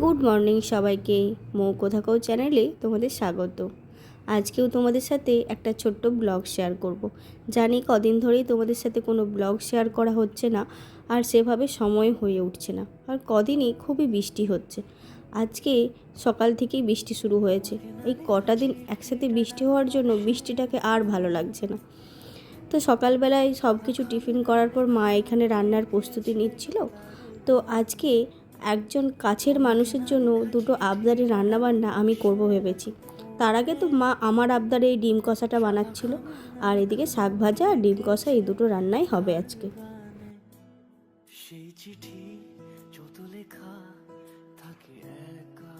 Good morning সবাইকে। মৌ কোথাকাও চ্যানেলে তোমাদের স্বাগত। আজকেও তোমাদের সাথে একটা ছোট্ট ব্লগ শেয়ার করব। জানি কদিন ধরেই তোমাদের সাথে কোনো ব্লগ শেয়ার করা হচ্ছে না, আর সেভাবে সময় হয়ে উঠছে না। আর কদিনই খুবই বৃষ্টি হচ্ছে। আজকে সকাল থেকেই বৃষ্টি শুরু হয়েছে। এই কটা দিন একসাথে বৃষ্টি হওয়ার জন্য বৃষ্টিটাকে আর ভালো লাগছে না। তো সকালবেলায় সব কিছু টিফিন করার পর মা এখানে রান্নার প্রস্তুতি নিচ্ছিল। তো আজকে একজন কাছের মানুষের জন্য দুটো আবদারি রান্নাবান্না আমি করব ভেবেছি। তার আগে তো মা আমার আবদারে এই ডিম কষাটা বানাচ্ছিল, আর এদিকে শাক ভাজা আর ডিম কষা এই দুটো রান্নাই হবে আজকে। সেই চিঠি যত লেখা থাকে একা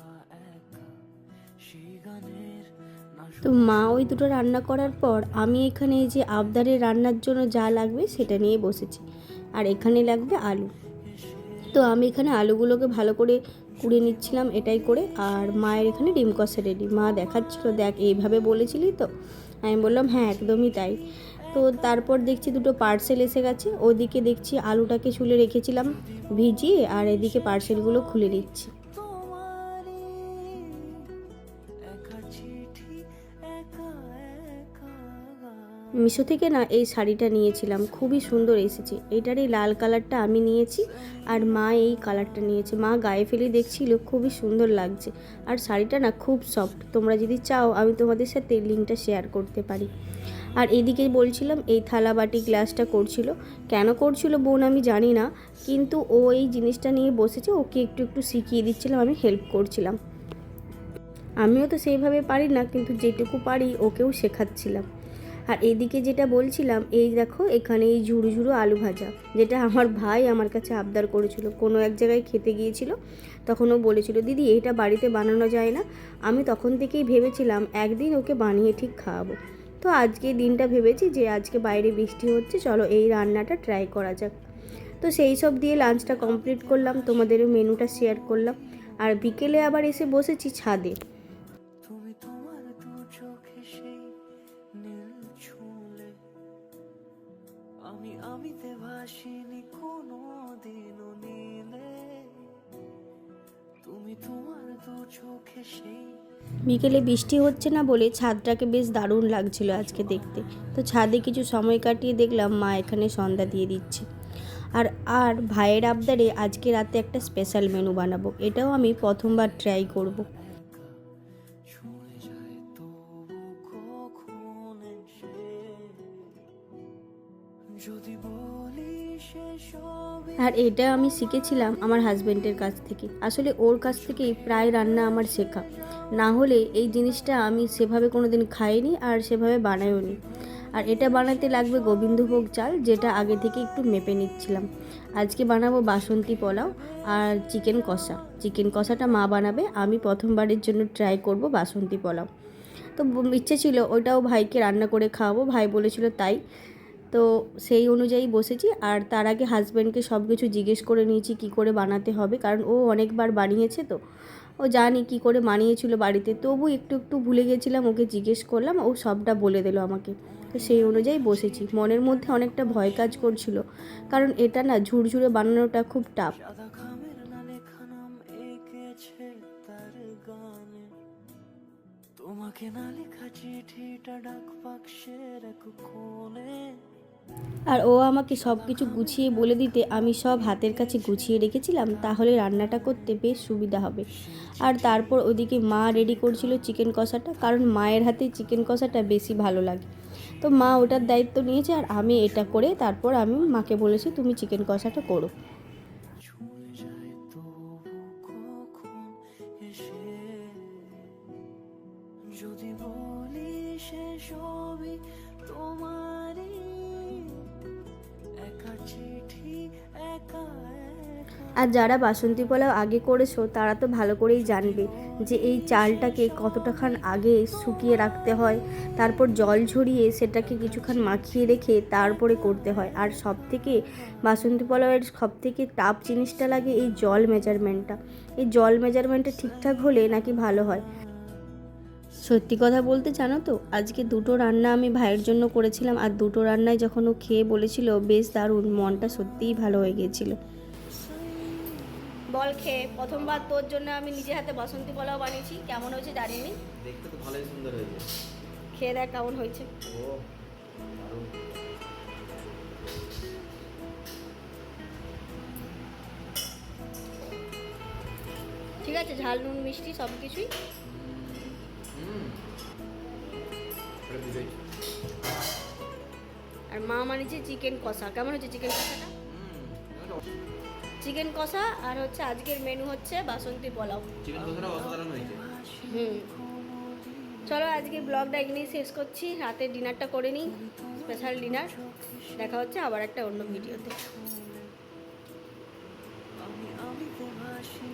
একা, সেই গানের তো মা ওই দুটো রান্না করার পর আমি এখানে এই যে আবদারের রান্নার জন্য যা লাগবে সেটা নিয়ে বসেছি। আর এখানে লাগবে আলু। তো আমি এখানে আলুগুলোকে ভালো করে কুড়ে নিচ্ছিলাম এটাই করে। আর মায়ের এখানে ডিম কষা রেডি। মা দেখাচ্ছিল, দেখ এইভাবে বলেছিলি তো। আমি বললাম হ্যাঁ একদমই তাই। তো তারপর দেখছি দুটো পার্সেল এসে গেছে। ওদিকে দেখছি আলুটাকে ছুলে রেখেছিলাম ভিজিয়ে, আর এদিকে পার্সেলগুলো খুলে নিচ্ছি। তোমারই একা চিঠি, একা একা গান। মিশো থেকে না এই শাড়িটা নিয়েছিলাম, খুবই সুন্দর এসেছে। এইটার এই লাল কালারটা আমি নিয়েছি, আর মা এই কালারটা নিয়েছে। মা গায়ে ফেলে দেখছিল, খুবই সুন্দর লাগছে। আর শাড়িটা না খুব সফট। তোমরা যদি চাও আমি তোমাদের সাথে লিঙ্কটা শেয়ার করতে পারি। আর এদিকে বলছিলাম এই থালা বাটি গ্লাসটা করছিল। কেন করছিল বোন আমি জানি না, কিন্তু ও এই জিনিসটা নিয়ে বসেছে। ওকে একটু একটু শিখিয়ে দিচ্ছিলাম, আমি হেল্প করছিলাম। আমিও তো সেইভাবে পারি না, কিন্তু যেটুকু পারি ওকেও শেখাচ্ছিলাম। আর এদিকে যেটা বলছিলাম, এই দেখো এখানে এই ঝুড়ো ঝুড়ো আলু ভাজা, যেটা আমার ভাই আমার কাছে আবদার করেছিল। কোনো এক জায়গায় খেতে গিয়েছিল, তখন ও বলেছিল দিদি এটা বাড়িতে বানানো যায় না। আমি তখন থেকেই ভেবেছিলাম একদিন ওকে বানিয়ে ঠিক খাওয়াবো। তো আজকে দিনটা ভেবেছি যে আজকে বাইরে বৃষ্টি হচ্ছে, চলো এই রান্নাটা ট্রাই করা যাক। তো সেই সব দিয়ে লাঞ্চটা কমপ্লিট করলাম, তোমাদেরও মেনুটা শেয়ার করলাম। আর বিকেলে আবার এসে বসেছি ছাদে। তুমি তোমার দু চোখে সেই নীল ছুঁলে, আমিতে ভাসিনি কোনো দিনও নীলে। তুমি তোমার দু চোখে সেই বিকেলে বৃষ্টি হচ্ছে না বলে ছাদটাকে বেশ দারুণ লাগছিল আজকে দেখতে। তো ছাদে কিছু সময় কাটিয়ে দেখলাম মা এখানে সন্ধ্যা দিয়ে দিচ্ছে। আর আর ভাইয়ের আবদারে আজকে রাতে একটা স্পেশাল মেনু বানাবো। এটাও আমি প্রথমবার ট্রাই করব। ছুঁয়ে যায় তবু কখন এসে, যদি বলি সে সবই আর এটা আমি শিখেছিলাম আমার হাজব্যান্ডের কাছ থেকে। আসলে ওর কাছ থেকেই প্রায় রান্না আমার শেখা। না হলে এই জিনিসটা আমি সেভাবে কোনো দিন খাইনি, আর সেভাবে বানাইও নি। আর এটা বানাতে লাগবে গোবিন্দভোগ চাল, যেটা আগে থেকে একটু মেপে নিচ্ছিলাম। আজকে বানাবো বাসন্তী পোলাও আর চিকেন কষা। চিকেন কষাটা মা বানাবে, আমি প্রথমবারের জন্য ট্রাই করব বাসন্তী পোলাও। তো ইচ্ছে ছিল ওটাও ভাইকে রান্না করে খাওয়াবো, ভাই বলেছিল তাই। তো সেই অনুযায়ী বসেছি। আর তার আগে হাজব্যান্ডকে সব কিছু জিজ্ঞেস করে নিয়েছি কী করে বানাতে হবে, কারণ ও অনেকবার বানিয়েছে। তো ও জানি কী করে বানিয়েছিল বাড়িতে, তবু একটু একটু ভুলে গেছিলাম। ওকে জিজ্ঞেস করলাম, ও সবটা বলে দিল আমাকে। তো সেই অনুযায়ী বসেছি। মনের মধ্যে অনেকটা ভয় কাজ করছিল, কারণ এটা না ঝুরঝুরে বানানোটা খুব টাফ। সাদা খামের না লেখা নাম এঁকেছে তার গানে, তোমাকে না লেখা চিঠিটা ডাক বাক্সের এক কোণে। আর ও আমাকে সব কিছু গুছিয়ে বলে দিতে আমি সব হাতের কাছে গুছিয়ে রেখেছিলাম, তাহলে রান্নাটা করতে বেশ সুবিধা হবে। আর তারপর ওদিকে মা রেডি করছিল চিকেন কষাটা, কারণ মায়ের হাতে চিকেন কষাটা বেশি ভালো লাগে। তো মা ওটার দায়িত্ব নিয়েছে, আর আমি এটা করে তারপর আমি মাকে বলেছি তুমি চিকেন কষাটা করো। ছুঁয়ে যায় তবু কখন এসে, যদি বলি সে সবই তোমারই একা চিঠি, একা একা। আর যারা বাসন্তী পোলাও আগে করেছো তারা তো ভালো করেই জানবে যে এই চালটাকে কতটাক্ষণ আগে শুকিয়ে রাখতে হয়, তারপর জল ঝরিয়ে সেটাকে কিছুক্ষণ মাখিয়ে রেখে তারপরে করতে হয়। আর সবথেকে বাসন্তী পোলাওয়ের সবথেকে টাফ জিনিসটা লাগে এই জল মেজারমেন্টটা। এই জল মেজারমেন্টটা ঠিকঠাক হলে নাকি ভালো হয়। সত্যি কথা বলতে জানো তো, আজকে দুটো রান্না আমি ভাইয়ের জন্য করেছিলাম, আর দুটো রান্নায় যখন ও খেয়ে বলেছিল বেশ দারুণ, মনটা সত্যিই ভালো হয়ে গিয়েছিল। বল খেয়ে প্রথমবার তোর জন্য আমি নিজে হাতে বাসন্তী পোলাও বানিয়েছি, কেমন হয়েছে জানি নি, দেখতে তো ভালোই সুন্দর হয়েছে। খেয়ে দেখ কেমন হয়েছে। ও দারুণ। ঠিক আছে, ঝাল নুন মিষ্টি সব কিছুই। হুম এটা বুঝেছি। আর মা বানিয়েছে চিকেন কষা, কেমন হচ্ছে চিকেন কষাটা? চিকেন কষা আর হচ্ছে আজকের মেনু হচ্ছে বাসন্তী পোলাও। চিকেন কষাটা অসাধারণ হয়েছে। হুম, চলো আজকে ব্লগটা এখানেই শেষ করছি, রাতের ডিনারটা করে নিই, স্পেশাল ডিনার। দেখা হচ্ছে আবার একটা অন্য ভিডিওতে। আমি তো ভাসি